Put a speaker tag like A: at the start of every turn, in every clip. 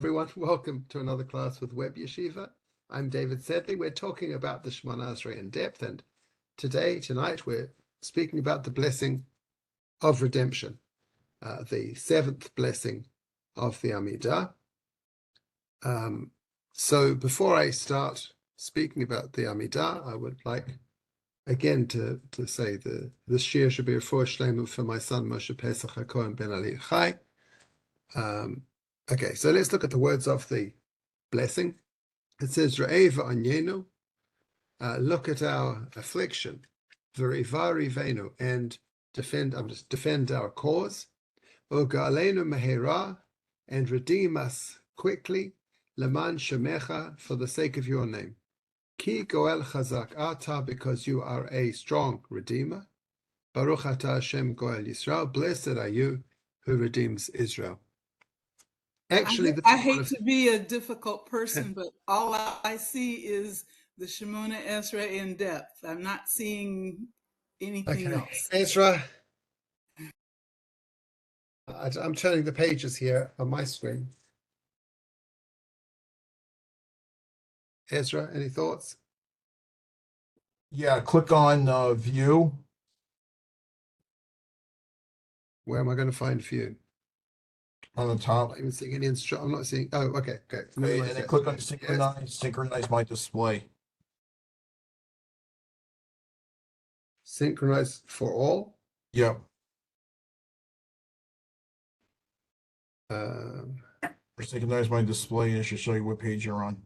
A: Everyone, welcome to another class with Web Yeshiva. I'm David Sedley. We're talking about the Shemoneh Esrei in depth, and tonight, we're speaking about the blessing of redemption, the seventh blessing of the Amida. So before I start speaking about the Amida, I would like again to say the shir should be a refuah shlema for my son Moshe Pesach HaKohen Ben Ali Chai. Okay, so let's look at the words of the blessing. It says, Re'eh v'anyenu, look at our affliction, v'riva rivenu, and defend our cause, u'ga'aleinu mehera, and redeem us quickly, leman shemecha, for the sake of your name. Ki goel chazak ata, because you are a strong redeemer. Baruch ata Hashem goel Yisrael, blessed are you who redeems Israel. Actually,
B: I hate to be a difficult person, but all I see is the Shemoneh Esrei in depth. I'm not seeing anything else.
A: Ezra, I'm turning the pages here on my screen. Ezra, any thoughts?
C: Yeah, click on view.
A: Where am I going to find view?
C: On the top.
A: I'm not even seeing any I'm not seeing. Oh, okay.
C: And then click on synchronize. Yes. Synchronize my display.
A: Synchronize for all?
C: Yep. Synchronize my display, and it should show you what page you're on.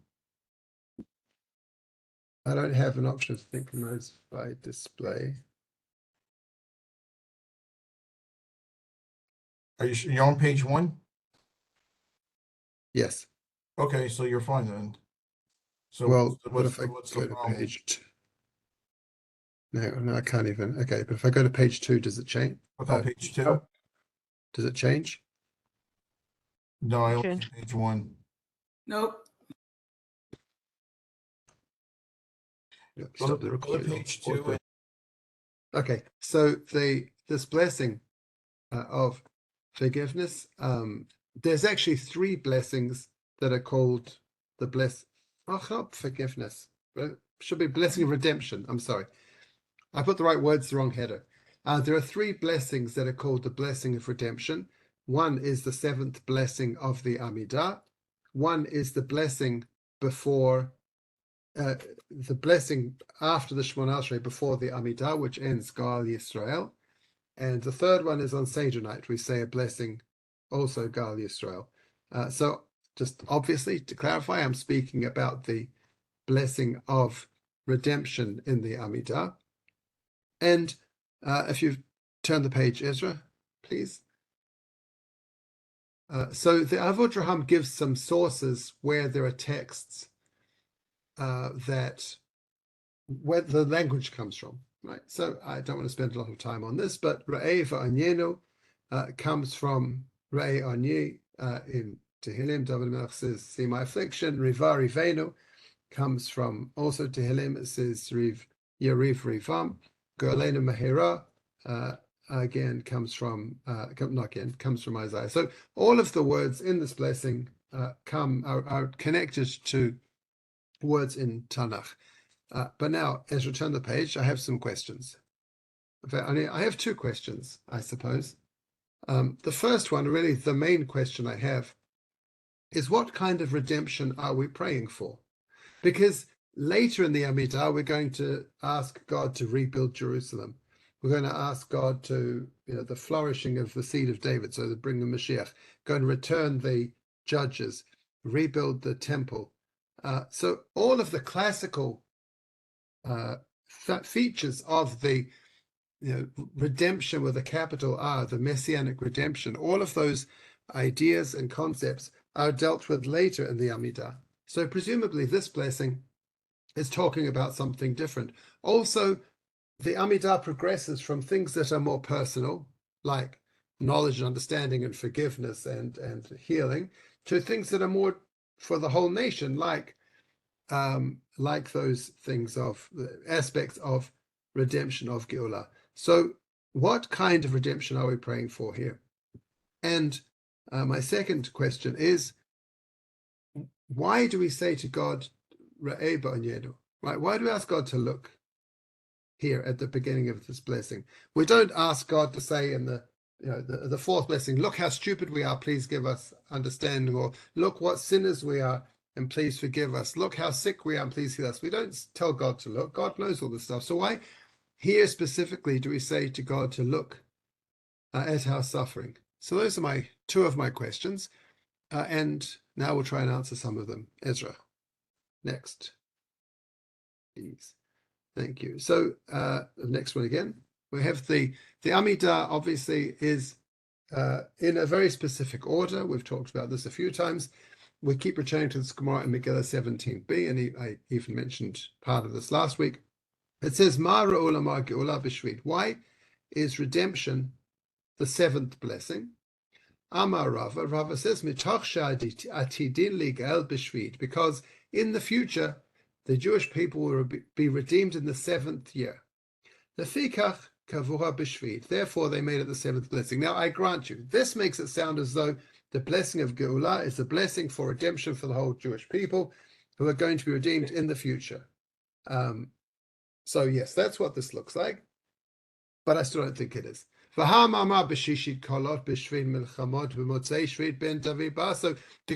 A: I don't have an option to synchronize by display.
C: Are you on page 1?
A: Yes.
C: Okay, so you're fine then. So
A: well,
C: what
A: if I go to page 2? No, I can't even. Okay, but if I go to page 2, does it change?
C: Click on page 2.
A: Does it change?
C: No, I only see page 1.
B: Nope.
A: Stop the recording.
C: Page 2.
A: Okay, so this blessing of forgiveness, there's actually 3 blessings that are called the forgiveness. It should be blessing of redemption. I'm sorry. I put the right words, the wrong header. There are 3 blessings that are called the blessing of redemption. One is the 7th blessing of the Amida. One is the blessing before, the blessing after the Shemoneh Esrei, before the Amida, which ends Gal Yisrael. And the third one is on Seder night. We say a blessing, also Gal Yisrael. So just obviously to clarify, I'm speaking about the blessing of redemption in the Amida. And if you turn the page, Ezra, please. So the Avot Raham gives some sources where there are texts where the language comes from, right? So I don't want to spend a lot of time on this, but Re'eh v'anyenu comes from Re'eh Anyi in Tehillim. David Melech says, see my affliction. Riva Rivenu comes from also Tehillim. It says Yariv Rivam. Geulah Mehera again comes from comes from Isaiah. So all of the words in this blessing are connected to words in Tanakh. But now, as we turn the page, I have some questions. I have 2 questions, I suppose. The first one, really the main question I have, is what kind of redemption are we praying for? Because later in the Amidah, we're going to ask God to rebuild Jerusalem. We're going to ask God to, the flourishing of the seed of David, so to bring the Mashiach, going to return the judges, rebuild the temple. So all of the classical features of the redemption with a capital R, the messianic redemption, all of those ideas and concepts are dealt with later in the Amidah. So presumably this blessing is talking about something different. Also, the Amidah progresses from things that are more personal, like knowledge and understanding and forgiveness and healing, to things that are more for the whole nation, like those things of the aspects of redemption of Geulah. So what kind of redemption are we praying for here? And my second question is, why do we say to God, Ra'eh ba'onyenu? Right? Why do we ask God to look here at the beginning of this blessing? We don't ask God to say in the fourth blessing, look how stupid we are, please give us understanding, or look what sinners we are, and please forgive us. Look how sick we are, and please heal us. We don't tell God to look. God knows all this stuff. So why here specifically do we say to God to look at our suffering? So those are two of my questions, and now we'll try and answer some of them. Ezra, next, please. Thank you. So the next one again, we have the amida. Obviously, is in a very specific order. We've talked about this a few times. We keep returning to this Gemara in Megillah 17b, and I even mentioned part of this last week. It says, Ma ra'ula ma Geulah b'shvit. Why is redemption the seventh blessing? Amar Rava. Rava says, Mitoch she'atidin ligael b'shvit, because in the future the Jewish people will be redeemed in the seventh year. Lefikach kavua b'shvit. Therefore, they made it the seventh blessing. Now, I grant you, this makes it sound as though the blessing of Geulah is a blessing for redemption for the whole Jewish people who are going to be redeemed in the future. So yes, that's what this looks like, but I still don't think it is. So the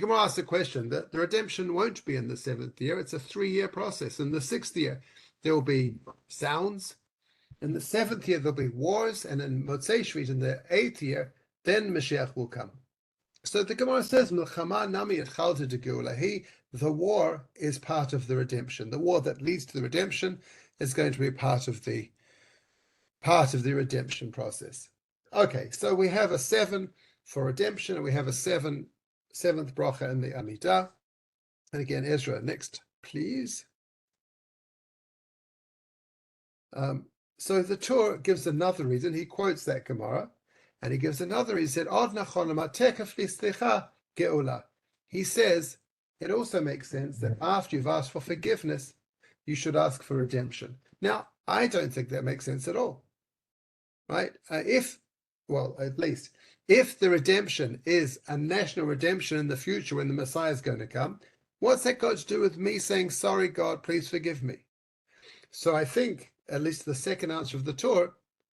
A: Gemara asks the question that the redemption won't be in the seventh year. It's a 3-year process. In the 6th year, there will be sounds. In the 7th year, there'll be wars. And in Motzei Shvit, in the 8th year, then Mashiach will come. So the Gemara says, the war is part of the redemption. The war that leads to the redemption is going to be part of the redemption process. Okay, so we have a 7 for redemption, and we have a seventh bracha in the amida. And again, Ezra, next, please. So the Torah gives another reason. He quotes that Gemara, and he gives another. He said, he says, it also makes sense that after you've asked for forgiveness, you should ask for redemption. Now, I don't think that makes sense at all. Right? At least if the redemption is a national redemption in the future when the Messiah is going to come, what's that got to do with me saying, sorry, God, please forgive me? So I think at least the second answer of the Torah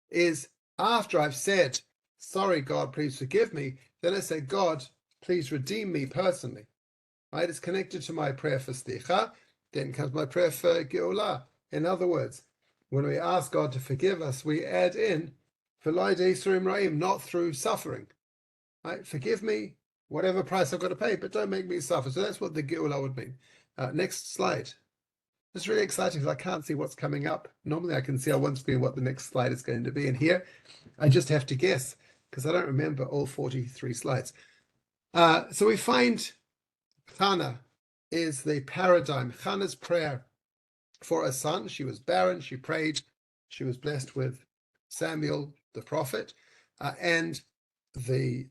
A: is after I've said, sorry, God, please forgive me, then I say, God, please redeem me personally. Right? It's connected to my prayer for Sticha, then comes my prayer for Geulah. In other words, when we ask God to forgive us, we add in not through suffering. Right? Forgive me, whatever price I've got to pay, but don't make me suffer. So that's what the Geulah would mean. Next slide. It's really exciting because I can't see what's coming up. Normally I can see on one screen what the next slide is going to be. And here I just have to guess because I don't remember all 43 slides. So we find Hannah is the paradigm. Hannah's prayer for a son. She was barren. She prayed. She was blessed with Samuel, the prophet. And the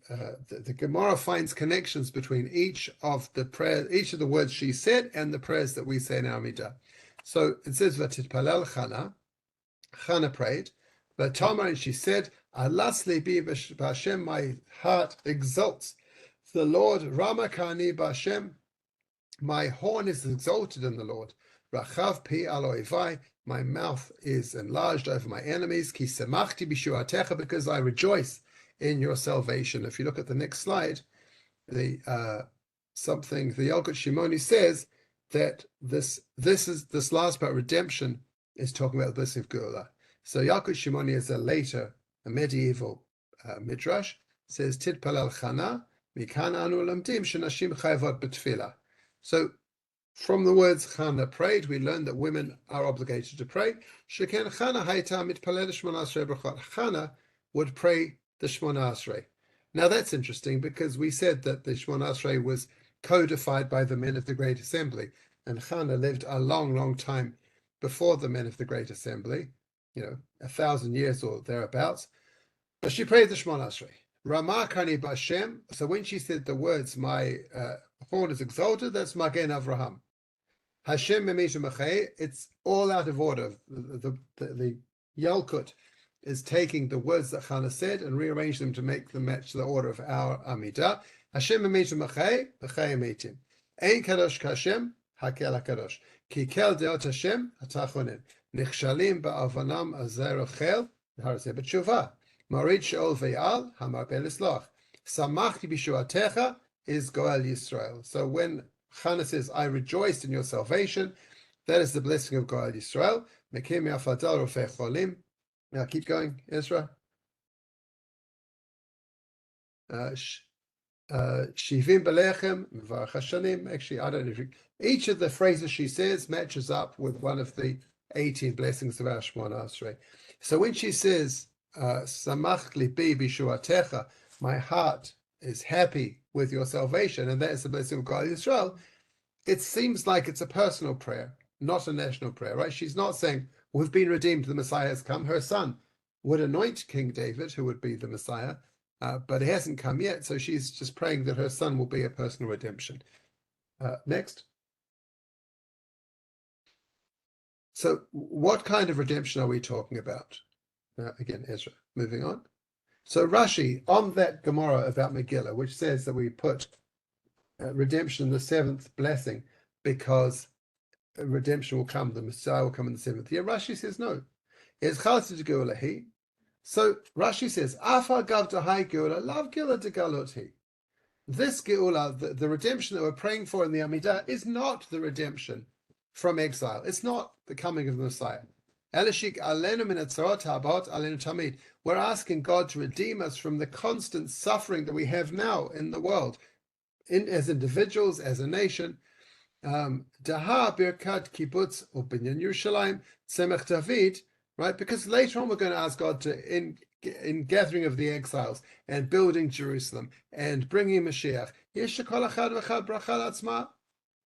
A: Gemara finds connections between each of the words she said and the prayers that we say in our Midah. So it says, V'titpalel Chana. Chana prayed. V'tamar, and she said, Alas libi b'Hashem, my heart exults. The Lord, Ramakani b'Hashem, my horn is exalted in the Lord. Rachav pi al oivai, my mouth is enlarged over my enemies. Ki semachti b'shuatecha, because I rejoice in your salvation. If you look at the next slide, the Yalkut Shemoneh says that this last part, redemption, is talking about the blessing of Geulah. So Yalkut Shemoneh is a medieval midrash, says Titpalel Chana mikan anu lamdim shenashim chayvot b'tfilah. So from the words Chana prayed, we learn that women are obligated to pray. Sheken Chana hayta mitpalel Shemoneh Esrei brachot. Chana would pray the Shemoneh Esrei. Now that's interesting because we said that the Shemoneh Esrei was codified by the men of the Great Assembly, and Chana lived a long, long time before the men of the Great Assembly, 1,000 years or thereabouts. But she prayed the Shemoneh Esrei. Ramakani b'Hashem. So when she said the words, my horn is exalted, that's Magen Avraham. Hashem Memisha Machei, it's all out of order. The Yalkut is taking the words that Chana said and rearrange them to make them match the order of our Amidah. Hashem Memisha Machei, Machei Metim. Ein kadosh kashem hakel hakadosh. Ki kel deot Hashem hatachonim. Nichshalim ba'avanam azer ochel v'harazeh b'tshuva. Marid sheol ve'al hamarbe l'sloch. Samachti b'shuatecha is Goel Yisrael. So when Chana says, I rejoiced in your salvation, that is the blessing of Goel Yisrael. Mekim yafadal rofei cholim. Now keep going, Ezra. Shivim belechem, mevarach hashanim. Actually, I don't know. Each of the phrases she says matches up with one of the 18 blessings of our Shemoneh Esrei. So when she says, Samach libi bishuatecha, my heart is happy with your salvation, and that is the blessing of God Israel, it seems like it's a personal prayer, not a national prayer, right? She's not saying, we've been redeemed, the Messiah has come. Her son would anoint King David, who would be the Messiah, but he hasn't come yet, so she's just praying that her son will be a personal redemption. Next. So what kind of redemption are we talking about? Again, Ezra, moving on. So Rashi, on that Gemara about Megillah, which says that we put redemption in the seventh blessing because redemption will come, the Messiah will come in the seventh year, Rashi says no. It's Chalti Geulah. So Rashi says, Afa gav dahai Geulah, lav Geulah de galoti. This Geulah, the redemption that we're praying for in the Amida, is not the redemption from exile. It's not the coming of the Messiah. We're asking God to redeem us from the constant suffering that we have now in the world, as individuals, as a nation. Daha birkat kibbutz or binyan Yerushalayim tzemach David, right? Because later on we're going to ask God to, in gathering of the exiles and building Jerusalem and bringing Mashiach.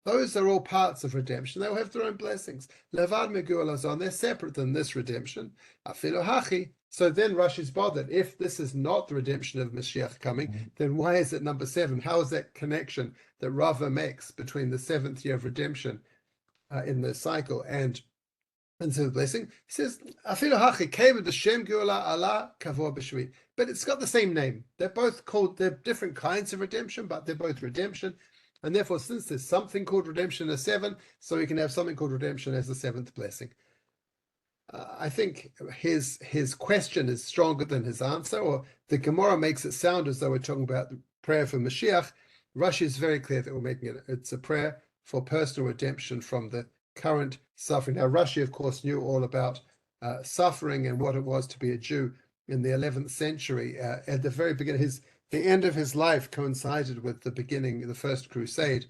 A: Those are all parts of redemption. They'll have their own blessings. Levad megulazon, they're separate than this redemption. Afilu hachi. So then Rashi's bothered. If this is not the redemption of Mashiach coming, then why is it number 7? How is that connection that Rava makes between the 7th year of redemption in the cycle and the blessing? He says, Afilu hachi came the Shem Geulah Allah kavor b'shvit. But it's got the same name. They're both called, they're different kinds of redemption, but they're both redemption. And therefore, since there's something called redemption as 7, so we can have something called redemption as the 7th blessing. I think his question is stronger than his answer, or the Gemara makes it sound as though we're talking about the prayer for Mashiach. Rashi is very clear that we're making it. It's a prayer for personal redemption from the current suffering. Now, Rashi, of course, knew all about suffering and what it was to be a Jew in the 11th century. At the very beginning, the end of his life coincided with the beginning of the First Crusade,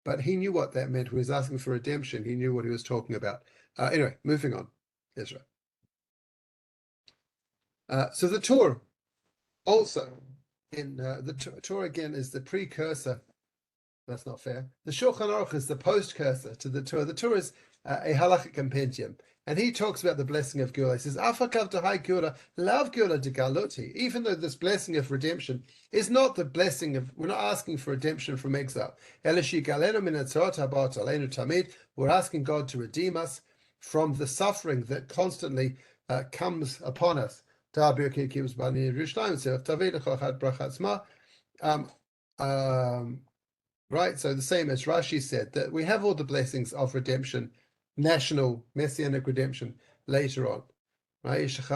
A: but he knew what that meant. When he was asking for redemption, he knew what he was talking about. Anyway, moving on, Ezra. So the Torah, also, in the Torah again is the precursor. That's not fair. The Shulchan Aruch is the postcursor to the Torah. The Torah is a halachic compendium. And he talks about the blessing of Geulah. He says, Afakav dahai Geulah, lav Geulah de galoti. Even though this blessing of redemption is not the blessing of, we're not asking for redemption from exile. We're asking God to redeem us from the suffering that constantly comes upon us. Right, so the same as Rashi said, that we have all the blessings of redemption, national messianic redemption later on. Right? Same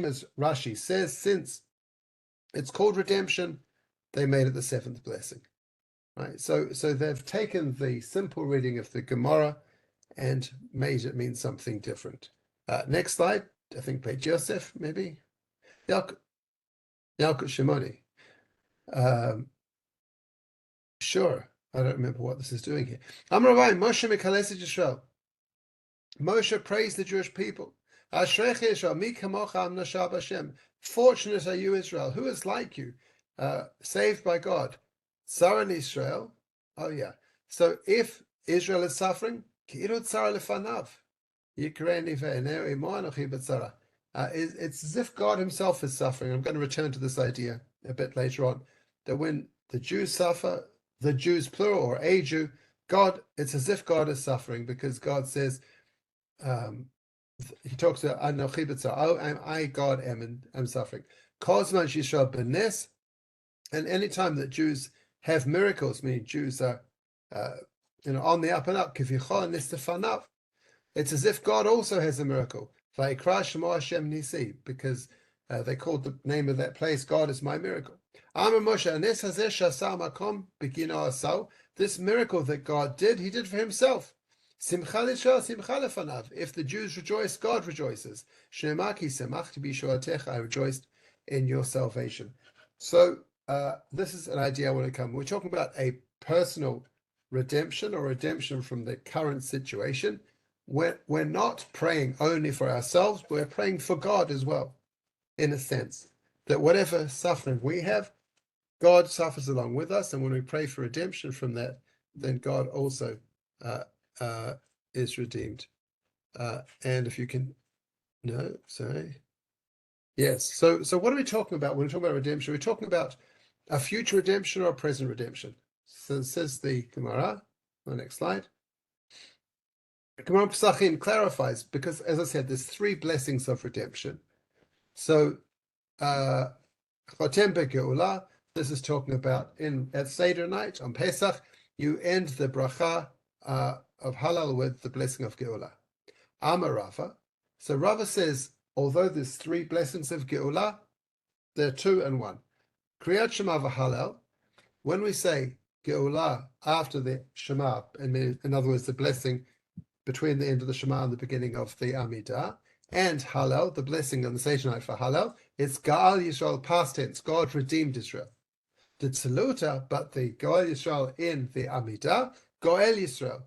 A: as Rashi says, since it's called redemption, they made it the 7th blessing. Right? So they've taken the simple reading of the Gemara and made it mean something different. Next slide, I think WebYeshiva, maybe. Yalkut Shemoneh. Sure, I don't remember what this is doing here. Amravai Moshe Mikalesi Yisrael. Moshe praised the Jewish people. Ashreich Israel, mi kamocha am nashab Hashem. Fortunate are you, Israel. Who is like you? Saved by God. Saran Israel. Oh yeah. So if Israel is suffering, ki'irut tzara lefanav. Yikreni ve'eneu imo anochi b'tzara. It's as if God himself is suffering. I'm going to return to this idea a bit later on, that when the Jews suffer, the Jews plural or a Jew, God, it's as if God is suffering, because God says, he talks about Anochi b'tzar. Oh, I God am suffering. Kozman Yisrael benes, and any time that Jews have miracles, meaning Jews are, on the up and up. Kivichol nistefanav. It's as if God also has a miracle. Vayikra Shemo Hashem Nisi, because they called the name of that place, God is my miracle. Amar Moshe, Anes hazeh shasar makom begino asau. This miracle that God did, he did for himself. Simcha l'Yisrael, simcha lefanav. If the Jews rejoice, God rejoices. Shneimar ki semachti b'yeshuatecha, I rejoiced in your salvation. So this is an idea I want to come. We're talking about a personal redemption or redemption from the current situation. We're not praying only for ourselves, we're praying for God as well, in a sense, that whatever suffering we have, God suffers along with us, and when we pray for redemption from that, then God also is redeemed. And if you can, no, sorry. Yes, so what are we talking about when we talk about redemption? We're talking about a future redemption or a present redemption. So says the Gemara, the next slide. Gemara Pesachim clarifies, because as I said, there's 3 blessings of redemption. So, Chotem Geulah, this is talking about at Seder night on Pesach, you end the bracha of Halal with the blessing of Geulah. Amar Rava. So Rava says, although there's 3 blessings of Geulah, there are 2 and 1. Kriyat Shema v'Halal. When we say Geulah after the Shema, in other words, the blessing between the end of the Shema and the beginning of the Amida, and Hallel, the blessing on the Seder night for Hallel, it's Ga'al Yisrael past tense. God redeemed Israel. The Tzeluta, but the Goel Yisrael in the Amida, Goel Yisrael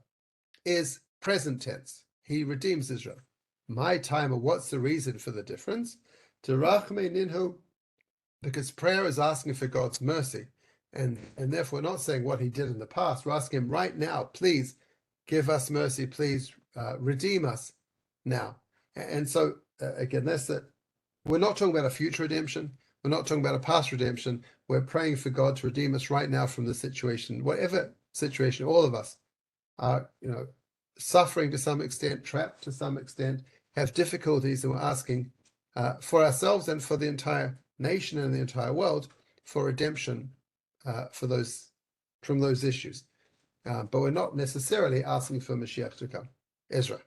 A: is present tense. He redeems Israel. My timer, what's the reason for the difference? Terachme ninhu, because prayer is asking for God's mercy, and therefore we're not saying what he did in the past. We're asking him right now, please give us mercy, please redeem us now. And so, again, that's that. We're not talking about a future redemption. We're not talking about a past redemption. We're praying for God to redeem us right now from the situation, whatever situation. All of us are, suffering to some extent, trapped to some extent, have difficulties, and we're asking for ourselves and for the entire nation and the entire world for redemption from those issues. But we're not necessarily asking for Mashiach to come. Ezra.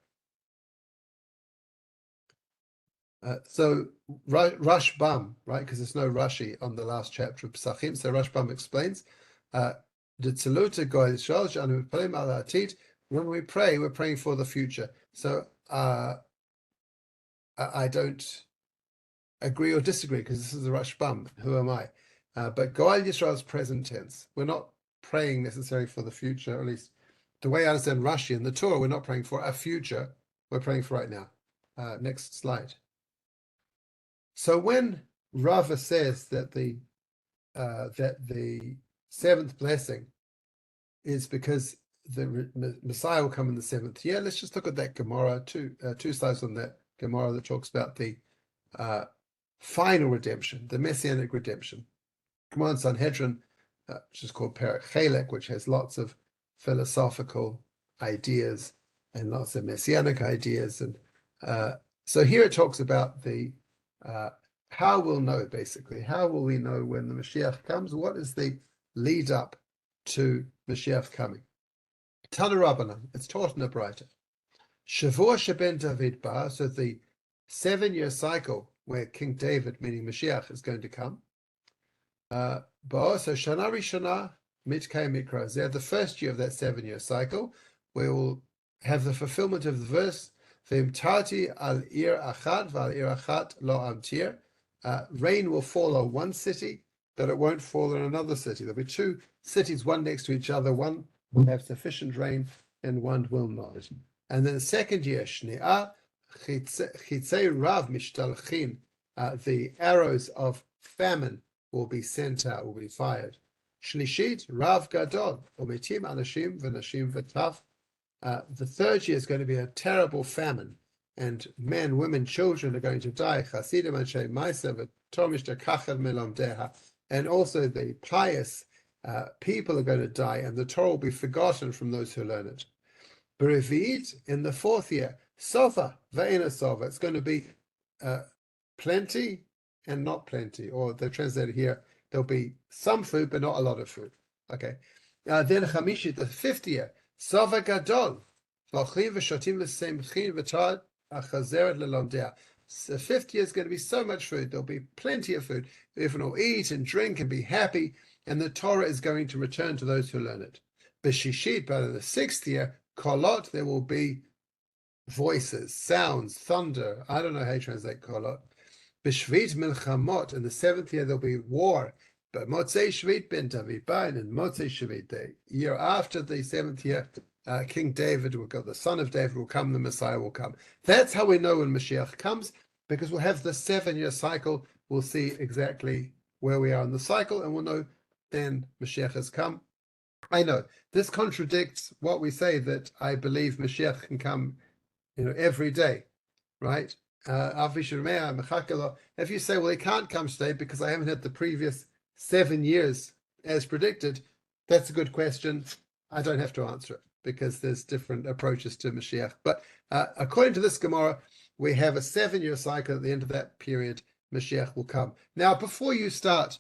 A: So Rashbam, right? Because there's no Rashi on the last chapter of Pesachim. So Rashbam explains, when we pray, we're praying for the future. So I don't agree or disagree, because this is the Rashbam. Who am I? But Goel Yisrael is present tense. We're not praying necessarily for the future, or at least the way I understand Rashi and the Torah, we're not praying for a future, we're praying for right now. Next slide. So when Rava says that the 7th blessing is because the Messiah will come in the 7th year, let's just look at that Gemara, two slides on that Gemara that talks about the final redemption, the messianic redemption. Gemara in Sanhedrin, which is called Perek Chelek, which has lots of philosophical ideas and lots of messianic ideas. And so here it talks about the how we'll know, basically. How will we know when the Mashiach comes? What is the lead up to Mashiach coming? Tana Rabbanan, it's taught in the Braita. Shavua Sheben David Ba, so the 7-year cycle where King David, meaning Mashiach, is going to come. So Shana Rishana Mitkei Mikra, they're the first year of that 7-year cycle. We will have the fulfillment of the verse, V'imtarti al ir achat v'al ir achat lo amtir. Rain will fall on one city, but it won't fall on another city. There'll be 2 cities, one next to each other. One will have sufficient rain, and one will not. And then the 2nd year, Shne'ah chitzei rav mishtalchin. The arrows of famine will be sent out, will be fired. Shlishit rav gadol umitim anashim v'nashim v'taf. The 3rd year is going to be a terrible famine, and men, women, children are going to die. Chasidim anshe ma'aser v'tomish tekachel melomdeha. And also the pious people are going to die, and the Torah will be forgotten from those who learn it. Berevi'it, in the 4th year, Sova, ve'ena sova. It's going to be plenty and not plenty, or they translated here, there'll be some food, but not a lot of food. Okay. Then Chamishi, the 5th year, Sova Gadol, v'achlim v'shotim l'semchin v'tad achazeret lelomdea. The 5th year is going to be so much food. There'll be plenty of food. Everyone will eat and drink and be happy, and the Torah is going to return to those who learn it. B'shishit, but in the 6th year, kolot, there will be voices, sounds, thunder. I don't know how you translate kolot. B'shvit milchamot, in the 7th year there'll be war. But Motzei Shvit ben David Bain, and Motzei Shvit, the year after the 7th year, King David will go, the son of David will come, the Messiah will come. That's how we know when Mashiach comes, because we'll have the 7-year cycle. We'll see exactly where we are in the cycle, and we'll know then Mashiach has come. I know this contradicts what we say, that I believe Mashiach can come, every day, right? If you say, well, he can't come today because I haven't had the previous 7 years as predicted, that's a good question. I don't have to answer it because there's different approaches to Mashiach. But according to this Gemara, we have a 7-year cycle. At the end of that period, Mashiach will come. Now, before you start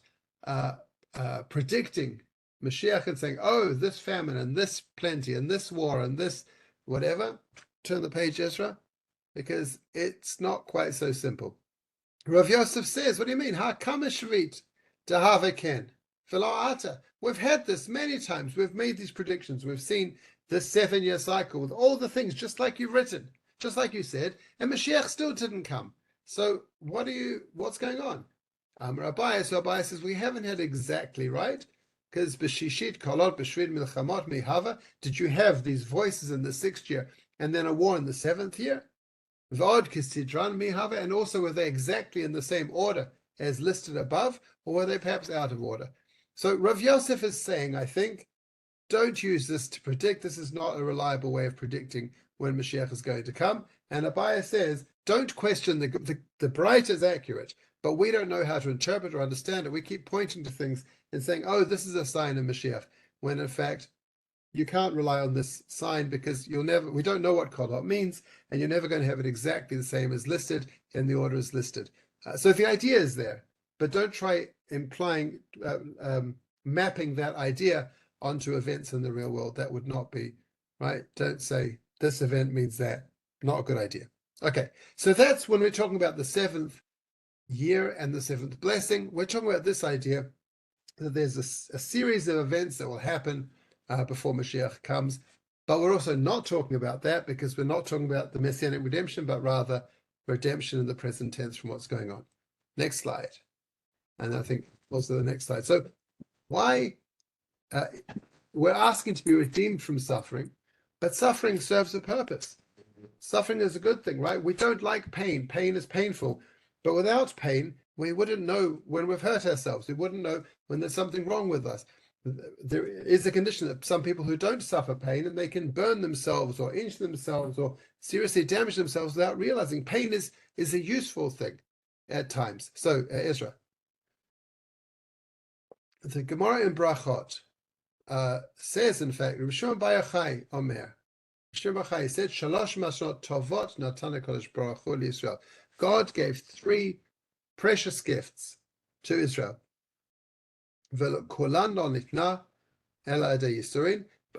A: predicting Mashiach and saying, oh, this famine and this plenty and this war and this whatever, turn the page, Ezra, because it's not quite so simple. Rav Yosef says, what do you mean? Ha-kamashvit dahavaken vela'ata. We've had this many times. We've made these predictions. We've seen this 7-year cycle with all the things, just like you've written, just like you said, and Mashiach still didn't come. So what's going on? Rabbi says, we haven't had exactly right, because b'shishit kolot b'shvid milchamot mihava, did you have these voices in the 6th year and then a war in the 7th year? V'od kisidran mihava, and also were they exactly in the same order as listed above, or were they perhaps out of order? So Rav Yosef is saying, I think, don't use this to predict. This is not a reliable way of predicting when Mashiach is going to come. And Abaye says, don't question the bright is accurate, but we don't know how to interpret or understand it. We keep pointing to things and saying, oh, this is a sign of Mashiach, when in fact, you can't rely on this sign because we don't know what kolot means, and you're never going to have it exactly the same as listed in the order as listed. So the idea is there, but don't try mapping that idea onto events in the real world. That would not be right. Don't say this event means that. Not a good idea. Okay, so that's when we're talking about the 7th year and the 7th blessing. We're talking about this idea that there's a series of events that will happen before Mashiach comes, but we're also not talking about that because we're not talking about the messianic redemption, but rather redemption in the present tense from what's going on. Next slide. And I think also the next slide. So why we're asking to be redeemed from suffering, but suffering serves a purpose. Suffering is a good thing, right? We don't like pain. Pain is painful, but without pain, we wouldn't know when we've hurt ourselves. We wouldn't know when there's something wrong with us. There is a condition that some people who don't suffer pain, and they can burn themselves or injure themselves or seriously damage themselves without realizing pain is a useful thing at times. So, Ezra, the Gemara in Brachot says, in fact, Rishon Bayachai Omer, Rishon Bayachai said, Shalosh Masnot Tovot Natana Kodesh Baruch Hu Yisrael. God gave 3 precious gifts to Israel. But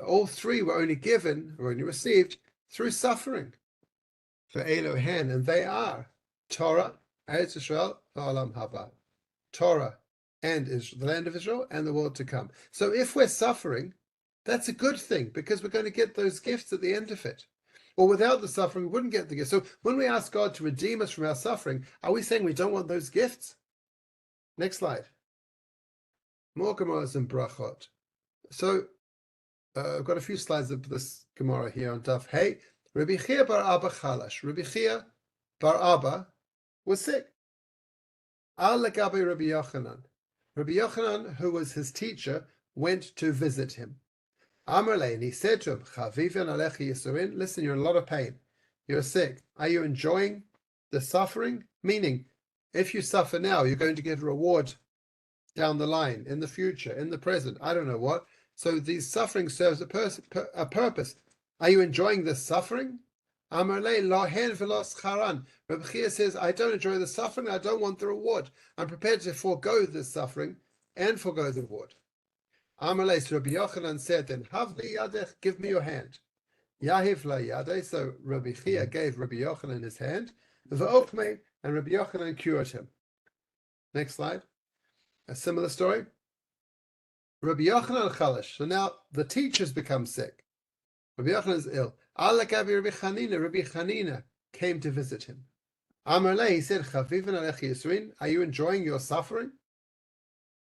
A: all 3 were only given, or only received, through suffering. For Elohen, and they are Torah, Eretz Israel, V'Olam Haba. Torah and Israel, the land of Israel, and the world to come. So if we're suffering, that's a good thing, because we're going to get those gifts at the end of it. Or without the suffering, we wouldn't get the gifts. So when we ask God to redeem us from our suffering, are we saying we don't want those gifts? Next slide. More Gemaras and Brachot. So I've got a few slides of this Gemara here on Daf Hey. Rabbi Chia bar Abba Chalash. Rabbi Chia bar Abba was sick. Al legabe Rabbi Yochanan. Rabbi Yochanan, who was his teacher, went to visit him. Amarle, and he said to him, Chavivan alechi yisurin, listen, you're in a lot of pain. You're sick. Are you enjoying the suffering? Meaning, if you suffer now, you're going to get a reward down the line, in the future, in the present, I don't know what. So these suffering serves a purpose. Are you enjoying this suffering? Amar le lo hen v'lo scharan. Rabbi Chia says, I don't enjoy the suffering, I don't want the reward. I'm prepared to forego the suffering and forego the reward. Amar le, so Rabbi Yochanan said, then havli yadech, give me your hand. Yahiv la yadeh, so Rabbi Chia gave Rabbi Yochanan his hand. V'okmei, and Rabbi Yochanan cured him. Next slide. A similar story. Rabbi Yochanan chalish. So now the teachers become sick. Rabbi Yochanan is ill. Ala gabi Rabbi Chanina came to visit him. Amar le, he said, Chavivan alech yisrin, are you enjoying your suffering?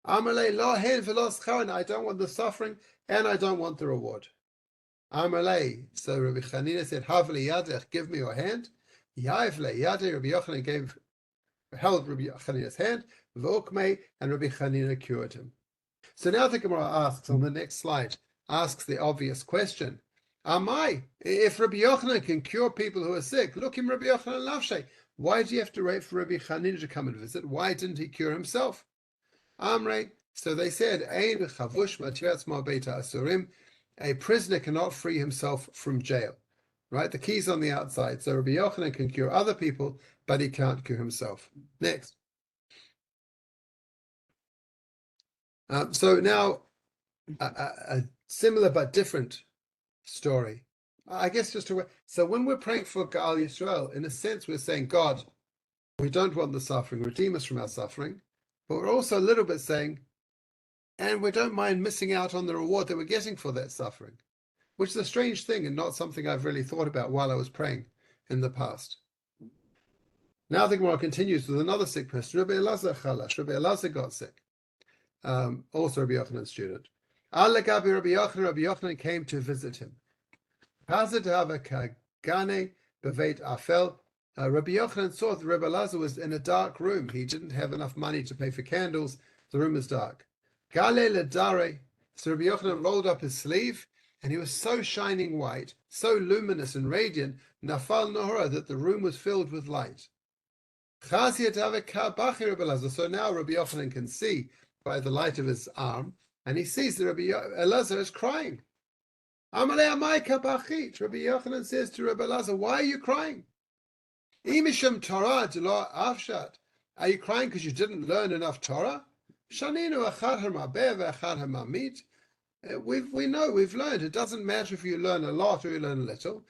A: Amar le, lo hen v'lo scharan, I don't want the suffering and I don't want the reward. Amar le, so Rabbi Chanina said, Havli yadech, give me your hand. Yav le yadeh, Rabbi Yochanan held Rabbi Chanina's hand, v'okmei, and Rabbi Chanina cured him. So now the Gemara asks on the next slide, asks the obvious question. If Rabbi Yochanan can cure people who are sick, look him Rabbi Yochanan lavshay. Why do you have to wait for Rabbi Chanina to come and visit? Why didn't he cure himself? Amrei. So they said, Ein chavush matiratz ma beita asurim. A prisoner cannot free himself from jail. Right? The key's on the outside. So Rabbi Yochanan can cure other people, but he can't cure himself. Next. So now, a similar but different story. I guess so when we're praying for Geulah Yisrael, in a sense, we're saying, God, we don't want the suffering, redeem us from our suffering, but we're also a little bit saying, and we don't mind missing out on the reward that we're getting for that suffering, which is a strange thing and not something I've really thought about while I was praying in the past. Now the Gemara continues with another sick person. Rabbi Elazar chalash. Rabbi Elazar got sick. Also Rabbi Yochanan's student. Rabbi Yochanan came to visit him. Rabbi Yochanan saw that Rabbi Elazar was in a dark room. He didn't have enough money to pay for candles. The room was dark. So Rabbi Yochanan rolled up his sleeve, and he was so shining white, so luminous and radiant, nafal nohora, that the room was filled with light. So now Rabbi Yochanan can see by the light of his arm, and he sees that Rabbi Elazar is crying. Rabbi Yochanan says to Rabbi Elazar, why are you crying? Are you crying because you didn't learn enough Torah? We know, we've learned. It doesn't matter if you learn a lot or you learn a little.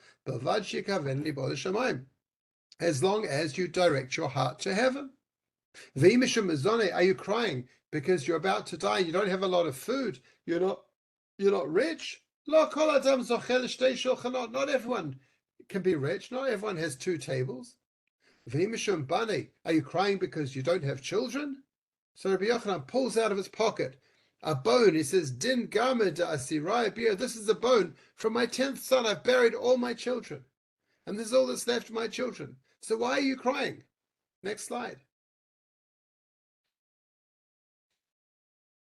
A: As long as you direct your heart to heaven. Are you crying because you're about to die and you don't have a lot of food? You're not rich? Not everyone can be rich. Not everyone has 2 tables. Are you crying because you don't have children? So Rabbi Yochanan pulls out of his pocket a bone. He says, Din Gamed Asirai Bir, this is a bone from my 10th son. I've buried all my children. And this is all that's left of my children. So why are you crying? Next slide.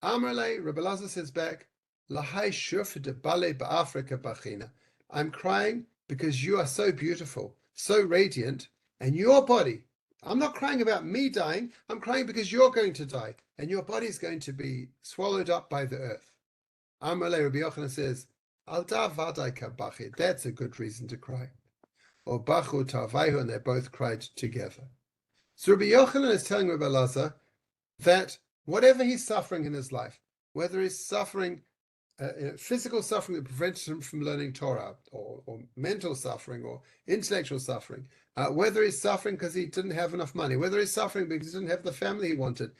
A: Amarle, Rabbi Elazar says back, Lahai shuf de bale ba'afrika bachina. I'm crying because you are so beautiful, so radiant, and your body. I'm not crying about me dying. I'm crying because you're going to die, and your body is going to be swallowed up by the earth. Amarle, Rabbi Yochanan says, Al da vadai kabachi. That's a good reason to cry. Or bachu tavaihu, and they both cried together. So Rabbi Yochanan is telling Rabbi Elazar that whatever he's suffering in his life, whether he's suffering physical suffering that prevents him from learning Torah, or mental suffering, or intellectual suffering, whether he's suffering because he didn't have enough money, whether he's suffering because he didn't have the family he wanted,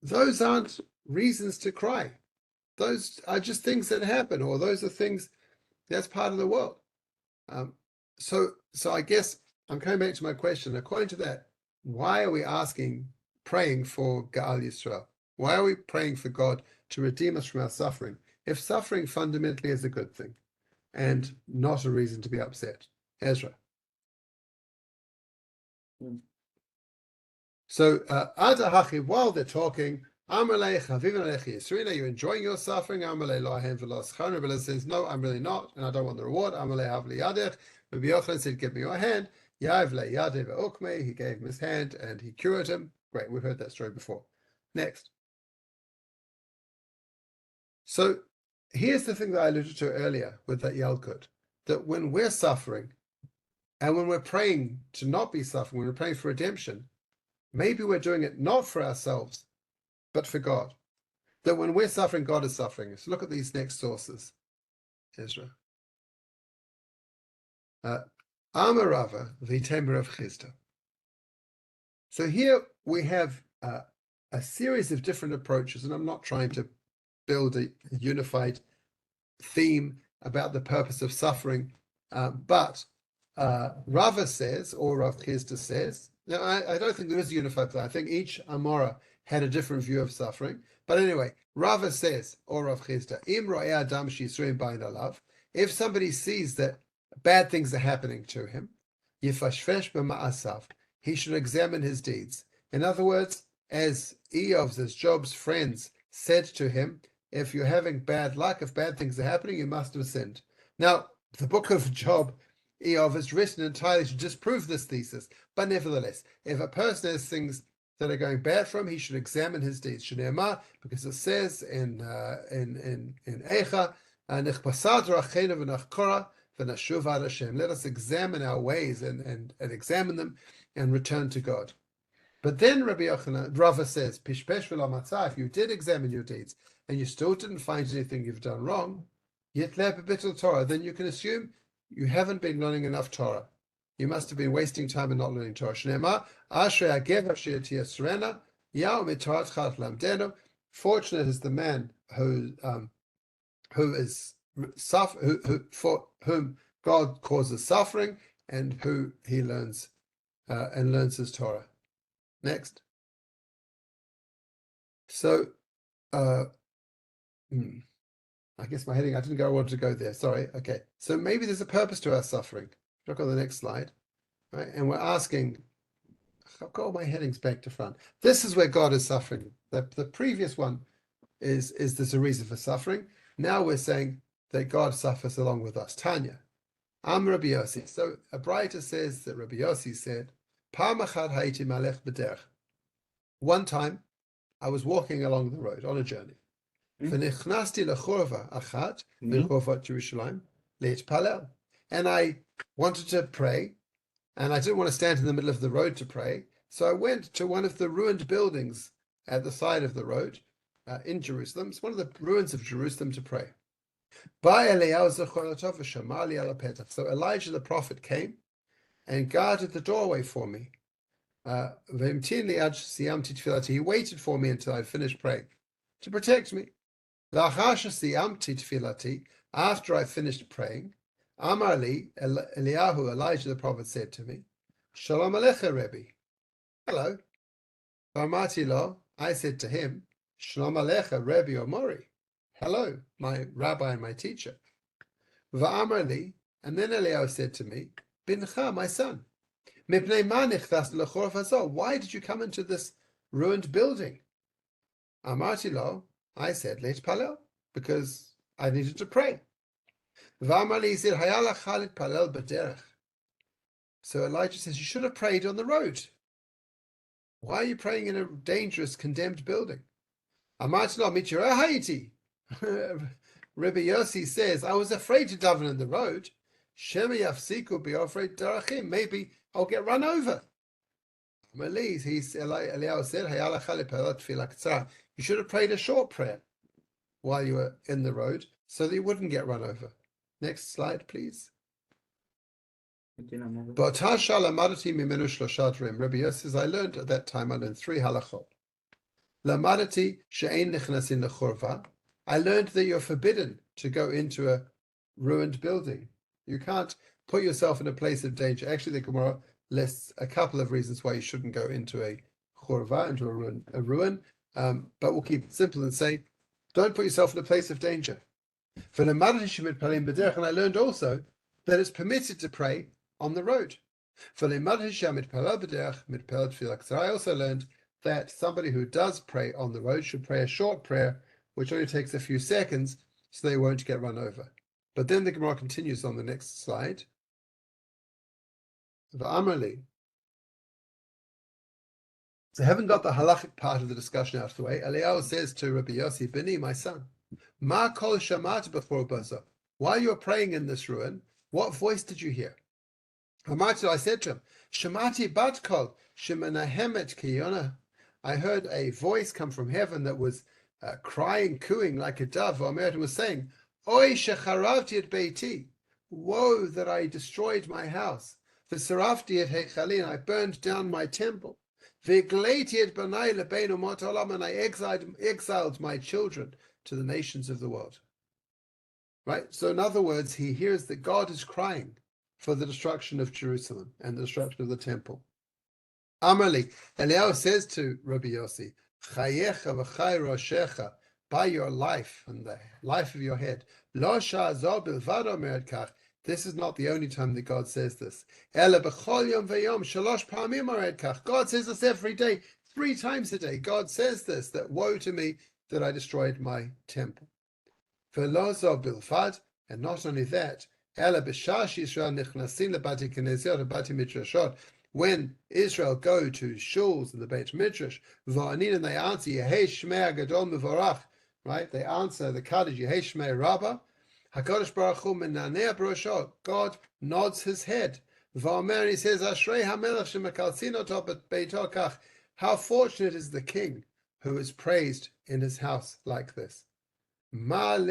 A: those aren't reasons to cry. Those are just things that happen, or those are things that's part of the world. So I guess I'm coming back to my question. According to that, why are we praying for Geulah Yisrael? Why are we praying for God to redeem us from our suffering, if suffering fundamentally is a good thing and not a reason to be upset? Ezra. So, Adahachi, while they're talking, Amalei Chavivan Alechi Yisrina, you're enjoying your suffering. Amalei Lohem Velos Chan. Rabbi says, no, I'm really not, and I don't want the reward. Amalei Havli Yadech. Rabbi Yochanan said, give me your hand. Yav Le Yadeh Ve'okmei. He gave him his hand and he cured him. Great, we've heard that story before. Next. So here's the thing that I alluded to earlier with that Yalkut, that when we're suffering, And when we're praying to not be suffering, when we're praying for redemption, maybe we're doing it not for ourselves, but for God. That when we're suffering, God is suffering. So look at these next sources, Ezra. Amarava v'temer of Chisda. So here we have a series of different approaches, and I'm not trying to build a unified theme about the purpose of suffering, but Rava says, or Rav Chisda says, now I don't think there is a unified plan. I think each Amora had a different view of suffering. But anyway, Rava says, or Rav Chisda, Im ro'eh adam she'yisroim b'ayin alav, if somebody sees that bad things are happening to him, yifashfesh b'ma'asav, he should examine his deeds. In other words, as Eov's, as Job's friends said to him, if you're having bad luck, if bad things are happening, you must have sinned. Now, the book of Job, Eov, is written entirely to disprove this thesis. But nevertheless, if a person has things that are going bad for him, he should examine his deeds. Shemoneh, because it says in Eicha, let us examine our ways and examine them and return to God. But then Rava says, Pishpesh v'lo matzah, if you did examine your deeds and you still didn't find anything you've done wrong, yitleh b'bittul Torah, then you can assume you haven't been learning enough Torah. You must have been wasting time and not learning Torah. Shneimar, Ashrei hagever she'er tiyasrena, ya'u mitorat chat lamdenu. Fortunate is the man who is for whom God causes suffering and who he learns his Torah. Next. So, I guess my heading, I didn't want to go there. Sorry. Okay. So maybe there's a purpose to our suffering. Look on the next slide. Right? And we're asking, I've got all my headings back to front. This is where God is suffering. The previous one is there's a reason for suffering. Now we're saying that God suffers along with us. Tanya. Am Rabbi Yossi. So a writer says that Rabbi Yossi said, Pa'am achad hayiti malech b'derech. One time, I was walking along the road on a journey. ונכנסתי לחורבה אחת מרחובות ירושלים להתפלל. And I wanted to pray, and I didn't want to stand in the middle of the road to pray, so I went to one of the ruined buildings at the side of the road in Jerusalem. It's one of the ruins of Jerusalem to pray. So Elijah the prophet came and guarded the doorway for me. He waited for me until I finished praying to protect me. After I finished praying, Amar li, Eliyahu, Elijah the prophet, said to me, Shalom Alecha, Rebbe. Hello. V'amarti lo, I said to him, Shalom Alecha, Rebbe or Mori. Hello, my rabbi and my teacher. V'amar li, and then Eliyahu said to me, Bincha, my son. Why did you come into this ruined building? Amarti lo, I said, Leitpalel, because I needed to pray. V'amar said, Hayalach palel b'derech. So Elijah says, you should have prayed on the road. Why are you praying in a dangerous, condemned building? Amarti lo, mitzirah hayiti. Rabbi Yossi says, I was afraid to daven in the road. Shema yafsiku bi'ofrei darachim. Maybe I'll get run over. Eliyahu said, you should have prayed a short prayer while you were in the road so that you wouldn't get run over. Next slide, please. Rabbi Yossi says, I learned at that time, I learned 3 halachot. I learned that you're forbidden to go into a ruined building. You can't put yourself in a place of danger. Actually, the Gemara lists a couple of reasons why you shouldn't go into a churva, into a ruin. But we'll keep it simple and say, don't put yourself in a place of danger. And I learned also that it's permitted to pray on the road. I also learned that somebody who does pray on the road should pray a short prayer, which only takes a few seconds, so they won't get run over. But then the Gemara continues on the next slide. The Amrli. So having got the halachic part of the discussion out of the way, Eliyahu says to Rabbi Yossi, Bini, my son, Ma kol shamat b'chor baza. While you were praying in this ruin, what voice did you hear? I said to him, Shemati bat kol shemenahemet kiyona. I heard a voice come from heaven that was crying, cooing like a dove. Omer was saying, Oy shecharavti et beiti. Woe that I destroyed my house. V'sarafti et hechalin. I burned down my temple. V'gleiti et banai lebein umot olam. And I exiled my children to the nations of the world. Right? So in other words, he hears that God is crying for the destruction of Jerusalem and the destruction of the temple. Amarli, Eliyahu says to Rabbi Yossi, Chayecha v'chay roshecha, by your life and the life of your head. Lo sha'azor bilvad omeret kach. This is not the only time that God says this. Ela b'chol yom v'yom shalosh pa'amim omeret kach. God says this every day, 3 times a day. God says this, that woe to me that I destroyed my temple. V'lo zo bilvad, and not only that, when Israel go to shuls and the Beit Midrash, and they answer, Yehei Shmei Gadol Mevorach, right? They answer the Kaddish, Yehei Shmei Rabbah, HaKadosh Baruch Hu Menaneh Brosho, God nods his head. V'omer, he says, Ashrei HaMelech Shemekaltzin Oto Beito Kach. How fortunate is the king who is praised in his house like this. And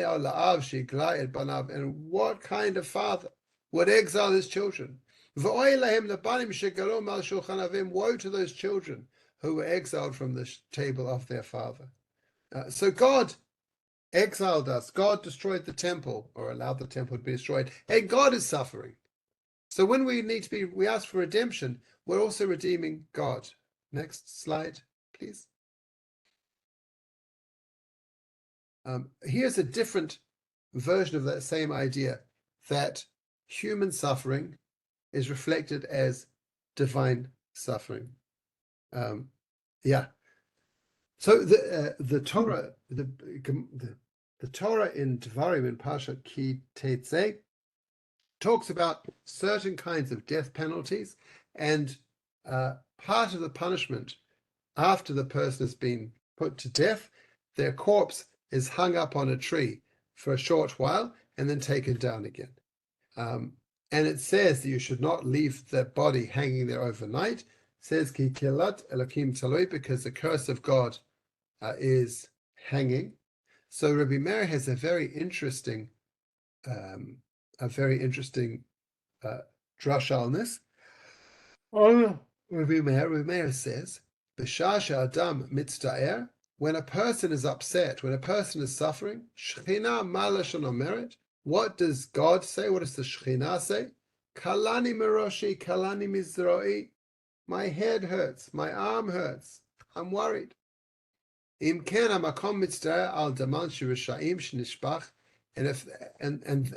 A: what kind of father would exile his children? Woe to those children who were exiled from the table of their father. So God exiled us. God destroyed the temple, or allowed the temple to be destroyed. And God is suffering. So when we ask for redemption, we're also redeeming God. Next slide, please. Here's a different version of that same idea, that human suffering is reflected as divine suffering. So the Torah, the Torah in Devarim in Parshat Ki Tetzei talks about certain kinds of death penalties, and part of the punishment after the person has been put to death, their corpse is hung up on a tree for a short while and then taken down again. And it says that you should not leave the body hanging there overnight. It says Ki kilat Elokim taloi, because the curse of God is hanging. So Rabbi Meir has a very interesting drasha on this. Rabbi Meir says, B'shasha Adam mitzta'er, when a person is upset, when a person is suffering, Shechina ma lashon omeret, what does God say? What does the Shechina say? Kalani meroshi, kalani mizroi. My head hurts, my arm hurts, I'm worried. Im ken hamakom mitzta'er al daman shirishayim shnishbach, and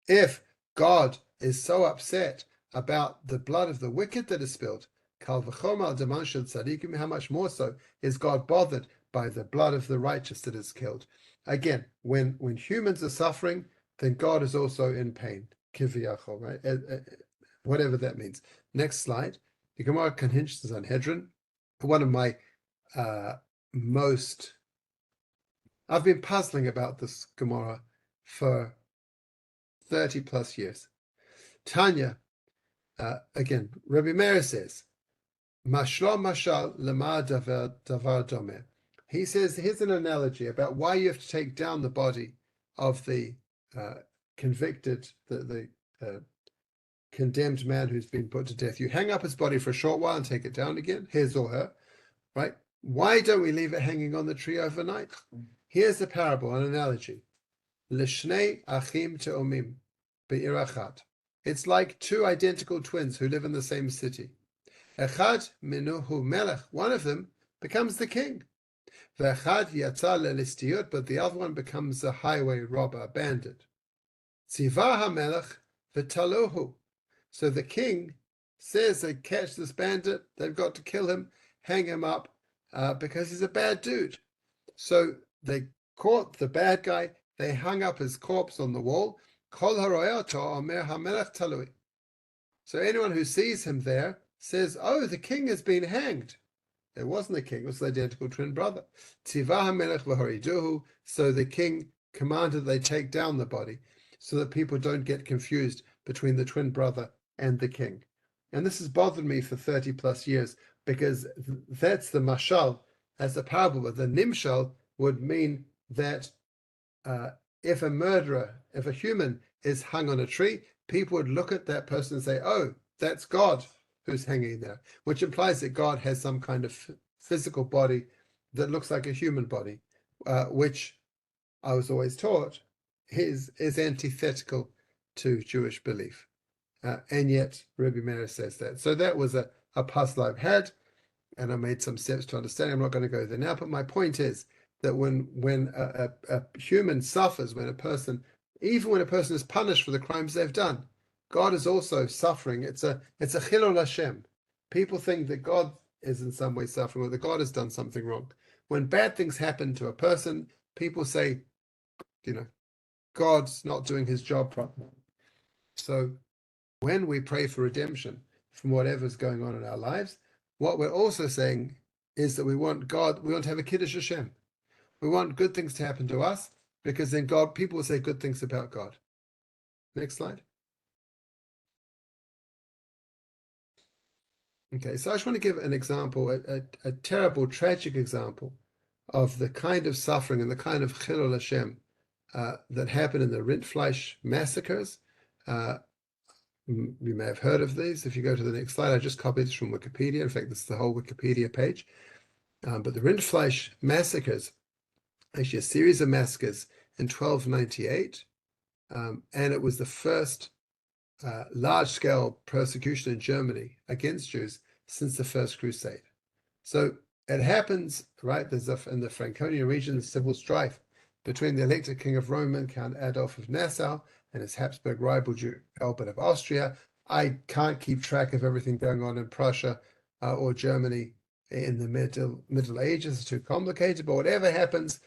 A: if God is so upset about the blood of the wicked that is spilled, how much more so is God bothered by the blood of the righteous that is killed? Again, when humans are suffering, then God is also in pain. Kiviyachol, right? Whatever that means. Next slide. The Gemara Kanhinch Sanhedrin. One of my I've been puzzling about this Gemara for 30 plus years. Tanya, again, Rabbi Meir says, Mashlo mashal lema davar domeh. He says, here's an analogy about why you have to take down the body of the convicted, the condemned man who's been put to death. You hang up his body for a short while and take it down again, his or her, right? Why don't we leave it hanging on the tree overnight? Here's the parable, an analogy. L'shnei achim te'omim be'ir achat. It's like 2 identical twins who live in the same city. Echad minuhu melech, one of them becomes the king. Ve'echad yatza le'listiyut, but the other one becomes a highway robber, a bandit. Tzivah hamelech v'taluhu. So the king says they catch this bandit, they've got to kill him, hang him up, because he's a bad dude. So they caught the bad guy, they hung up his corpse on the wall. Kol haroyato omer hamelech talui. So anyone who sees him there says, oh, the king has been hanged. It wasn't the king, it was the identical twin brother. Tzivah hamelech v'horiduhu. So the king commanded they take down the body so that people don't get confused between the twin brother and the king. And this has bothered me for 30 plus years, because that's the mashal as a parable. But the nimshal would mean that if a human is hung on a tree, people would look at that person and say, oh, that's God who's hanging there, which implies that God has some kind of physical body that looks like a human body, which I was always taught is antithetical to Jewish belief. And yet Rabbi Meir says that. So that was a puzzle I've had, and I made some steps to understand. I'm not going to go there now, but my point is that when a human suffers, even when a person is punished for the crimes they've done, God is also suffering. It's a chilul Hashem. People think that God is in some way suffering, or that God has done something wrong. When bad things happen to a person, people say, God's not doing his job properly. So when we pray for redemption from whatever's going on in our lives, what we're also saying is that we want to have a Kiddush Hashem. We want good things to happen to us, because then people will say good things about God. Next slide. Okay, so I just want to give an example, a terrible, tragic example of the kind of suffering and the kind of chilul Hashem that happened in the Rindfleisch massacres. You may have heard of these. If you go to the next slide, I just copied this from Wikipedia. In fact, this is the whole Wikipedia page. But the Rindfleisch massacres, actually a series of massacres in 1298, and it was the first large-scale persecution in Germany against Jews since the First Crusade. So it happens, right, in the Franconian region, civil strife between the elected King of Rome and Count Adolf of Nassau and his Habsburg rival Albert of Austria. I can't keep track of everything going on in Prussia or Germany in the Middle Ages. It's too complicated, but whatever happens,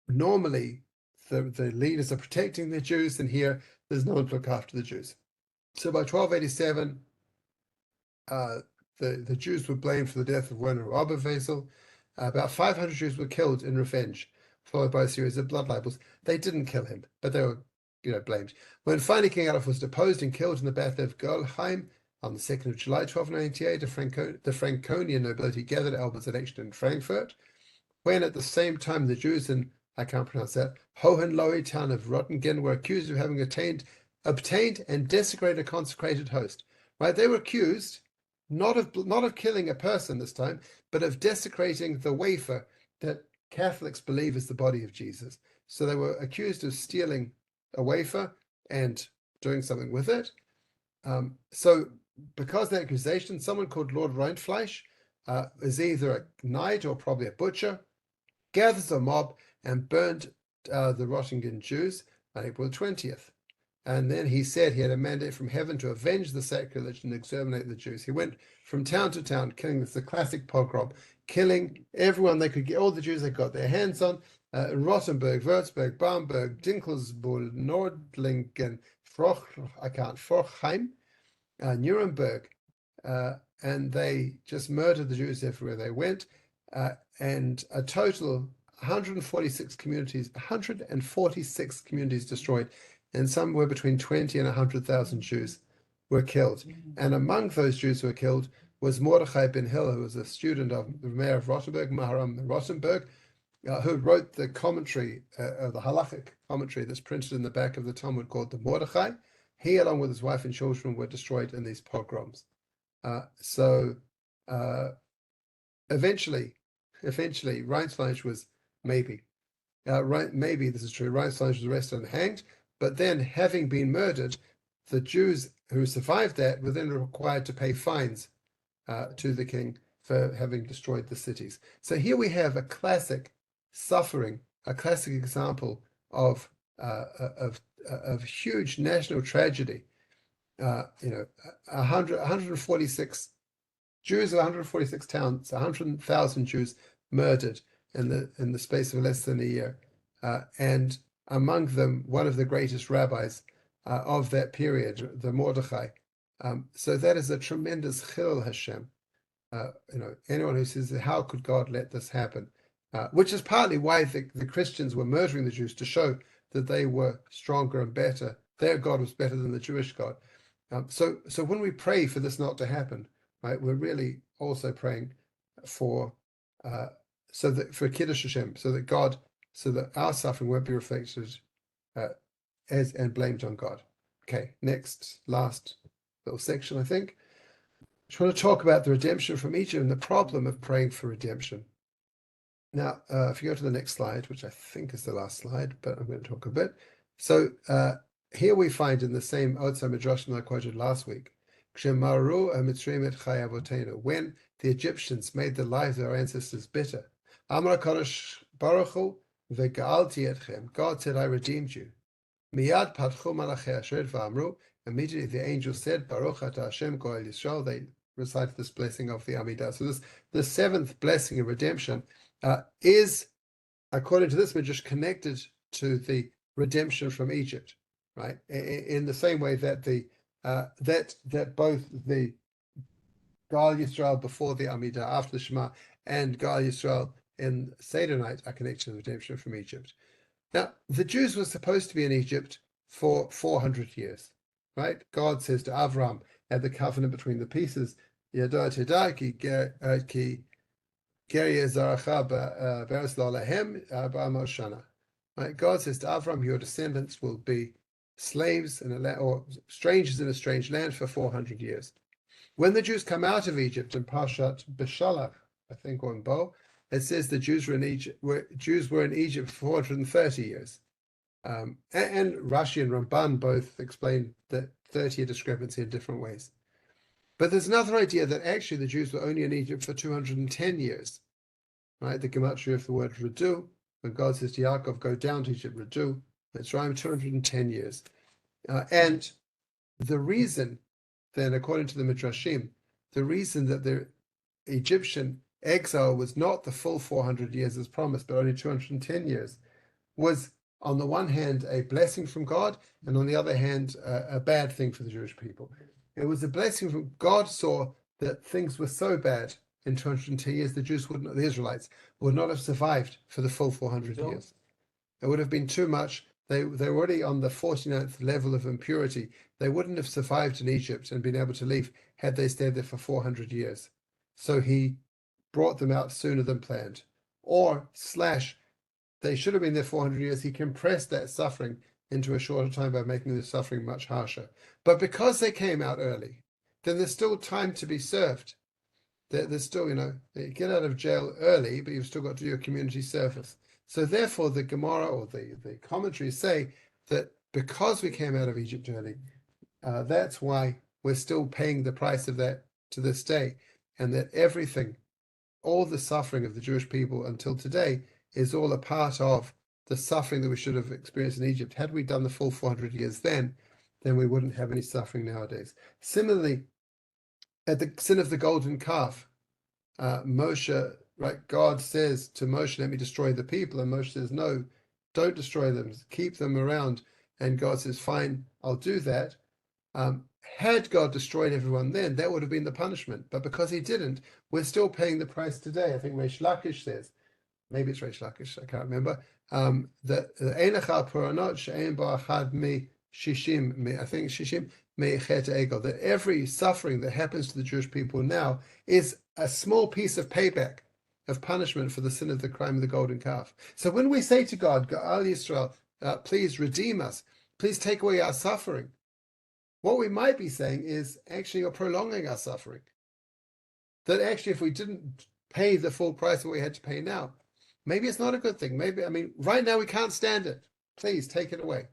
A: normally the leaders are protecting the Jews, and here there's no one to look after the Jews. So by 1287, the Jews were blamed for the death of Werner Oberwesel. About 500 Jews were killed in revenge, followed by a series of blood libels. They didn't kill him, but they were, blamed. When finally King Adolf was deposed and killed in the Battle of Geulah on the 2nd of July, 1298, the Franconian nobility gathered at Albert's election in Frankfurt, when at the same time the Jews in, I can't pronounce that, Hohenlohe town of Rottingen were accused of having obtained and desecrated a consecrated host. Right? They were accused not of killing a person this time, but of desecrating the wafer that Catholics believe is the body of Jesus. So they were accused of stealing a wafer and doing something with it. So because of that accusation, someone called Lord Rindfleisch is either a knight or probably a butcher, gathers a mob and burned the Rottingen Jews on April 20th. And then he said he had a mandate from heaven to avenge the sacrilege and exterminate the Jews. He went from town to town, killing. This is a classic pogrom, killing everyone they could get, all the Jews they got their hands on, in Rothenburg, Würzburg, Bamberg, Dinkelsbühl, Nordlingen, Forchheim, Nuremberg, and they just murdered the Jews everywhere they went, and a total 146 communities destroyed, and somewhere between 20 and 100,000 Jews were killed. And among those Jews who were killed was Mordechai ben Hillel, who was a student of the mayor of Rothenburg, Maharam Rothenburg, who wrote the commentary, the halachic commentary that's printed in the back of the Talmud called the Mordechai. He, along with his wife and children, were destroyed in these pogroms. Eventually, Rindfleisch was maybe this is true. Rindfleisch was arrested and hanged, but then, having been murdered, the Jews who survived that were then required to pay fines to the king for having destroyed the cities. So here we have a classic suffering, a classic example of huge national tragedy. 146 Jews of 146 towns, 100,000 Jews murdered in the space of less than a year, and among them one of the greatest rabbis of that period, the Mordechai. So that is a tremendous chilul Hashem. Anyone who says, how could God let this happen? Which is partly why the Christians were murdering the Jews, to show that they were stronger and better their God was better than the Jewish God. So when we pray for this not to happen, right, we're really also praying for for Kiddush Hashem, so that our suffering won't be reflected as and blamed on God. Okay, last little section, I think. I just want to talk about the redemption from Egypt and the problem of praying for redemption. Now, if you go to the next slide, which I think is the last slide, but I'm going to talk a bit. So here we find in the same Otzar Midrash that I quoted last week, when the Egyptians made the lives of our ancestors bitter. Amar Kadosh Baruch Hu ve'ga'alti etchem. God said, I redeemed you. Miyad patchu malachei Asher v'amru. Immediately the angel said, Baruch atah Hashem Goel Yisrael. They recited this blessing of the amida. So the seventh blessing of redemption is, according to this midrash, connected to the redemption from Egypt, right? In the same way that that both the Gal Yisrael before the Amida, after the Shema, and Gal Yisrael in Seder night are connected to the redemption from Egypt. Now, the Jews were supposed to be in Egypt for 400 years, right? God says to Avram at the covenant between the pieces, Yada Teda ki right? God says to Avram, your descendants will be slaves or strangers in a strange land for 400 years. When the Jews come out of Egypt in Parshat Beshalach, I think, or in Bo, it says the Jews were in Egypt for 430 years. And Rashi and Ramban both explain that 30-year discrepancy in different ways. But there's another idea that actually the Jews were only in Egypt for 210 years, right? The gematria of the word Redu, when God says to Yaakov, go down to Egypt, Redu, that's right, 210 years. And the reason, then, according to the Midrashim, the reason that the Egyptian exile was not the full 400 years as promised, but only 210 years, was, on the one hand, a blessing from God, and on the other hand, a bad thing for the Jewish people. It was a blessing from God. Saw that things were so bad in 210 years, the Israelites would not have survived for the full 400 years. It would have been too much. They were already on the 49th level of impurity. They wouldn't have survived in Egypt and been able to leave had they stayed there for 400 years. So he brought them out sooner than planned. Or / they should have been there 400 years. He compressed that suffering into a shorter time by making the suffering much harsher. But because they came out early, then there's still time to be served. There's still, you get out of jail early, but you've still got to do your community service. So therefore, the Gemara or the commentaries say that because we came out of Egypt early, that's why we're still paying the price of that to this day, and that everything, all the suffering of the Jewish people until today, is all a part of the suffering that we should have experienced in Egypt. Had we done the full 400 years then we wouldn't have any suffering nowadays. Similarly, at the sin of the golden calf, Moshe, right? God says to Moshe, let me destroy the people. And Moshe says, no, don't destroy them. Keep them around. And God says, fine, I'll do that. Had God destroyed everyone then, that would have been the punishment. But because he didn't, we're still paying the price today. I think Reish Lakish says, maybe it's Reish Lakish, I can't remember, that Einacha Puranot She'en Ba'achad Mi Shishim, I think Shishim, that every suffering that happens to the Jewish people now is a small piece of payback, of punishment for the sin of the crime of the golden calf. So when we say to God, Ga'al Yisrael, please redeem us, please take away our suffering, what we might be saying is, actually, you're prolonging our suffering. That actually, if we didn't pay the full price that we had to pay now, maybe it's not a good thing. Right now we can't stand it. Please take it away.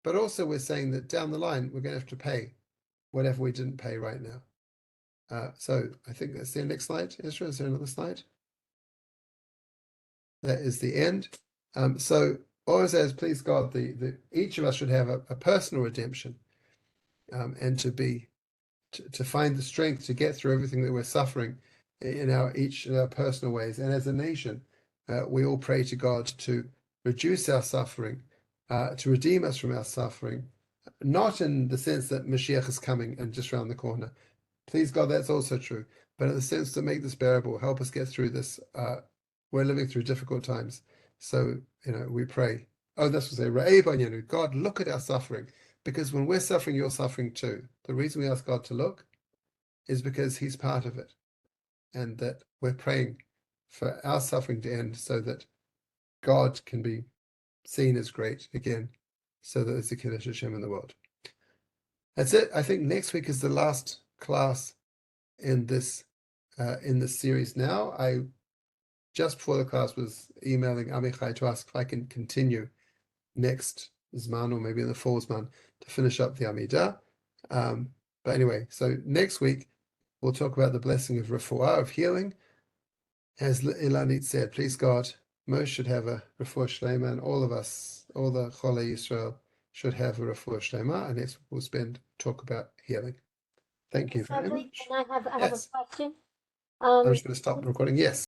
A: But also we're saying that down the line, we're going to have to pay whatever we didn't pay right now. So I think that's the next slide. Israel, is there another slide? That is the end. So all it says, please God, each of us should have a personal redemption, and to find the strength to get through everything that we're suffering in our personal ways. And as a nation, we all pray to God to reduce our suffering, to redeem us from our suffering, not in the sense that Mashiach is coming and just around the corner. Please God, that's also true. But in the sense to make this bearable, help us get through this. We're living through difficult times. So, we pray. Oh, that's what I say. God, look at our suffering. because when we're suffering, you're suffering too. The reason we ask God to look is because he's part of it, and that we're praying for our suffering to end so that God can be seen as great again, so that there's a Kiddush Hashem in the world. That's it. I think next week is the last class in this series now. I just before the class was emailing Amichai to ask if I can continue next Zman, or maybe in the fall Zman, to finish up the Amida. But anyway, so next week we'll talk about the blessing of refuah, of healing. As Ilanit said, please God, Moshe should have a refuah shlema, and all of us, all the Cholei Yisrael, should have a refuah shlema. And next we'll talk about healing. Thank you very much.
D: I have
A: Yes.
D: a question.
A: I'm just going to stop the recording. Yes.